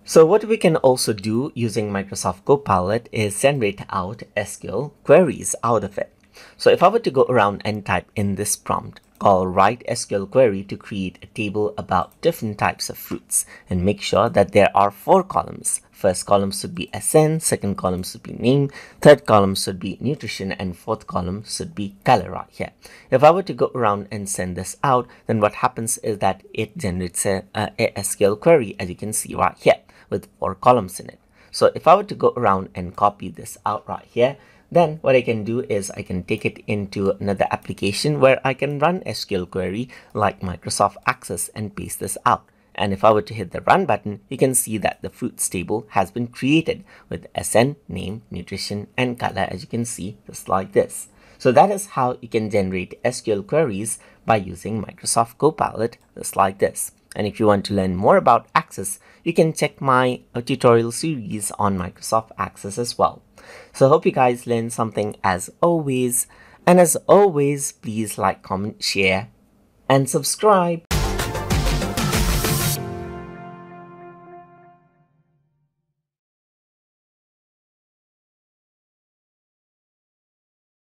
So what we can also do using Microsoft Copilot is generate out SQL queries out of it. So if I were to go around and type in this prompt, call write SQL query to create a table about different types of fruits, and make sure that there are 4 columns. First column should be SN, second column should be name, third column should be nutrition, and fourth column should be color right here. If I were to go around and send this out, then what happens is that it generates a SQL query, as you can see right here, with 4 columns in it. So if I were to go around and copy this out right here, then what I can do is I can take it into another application where I can run SQL query like Microsoft Access and paste this out. And if I were to hit the run button, you can see that the fruits table has been created with SN, name, nutrition, and color, as you can see, just like this. So that is how you can generate SQL queries by using Microsoft Copilot, just like this. And if you want to learn more about Access, you can check my tutorial series on Microsoft Access as well. So I hope you guys learned something as always. And as always, please like, comment, share, and subscribe.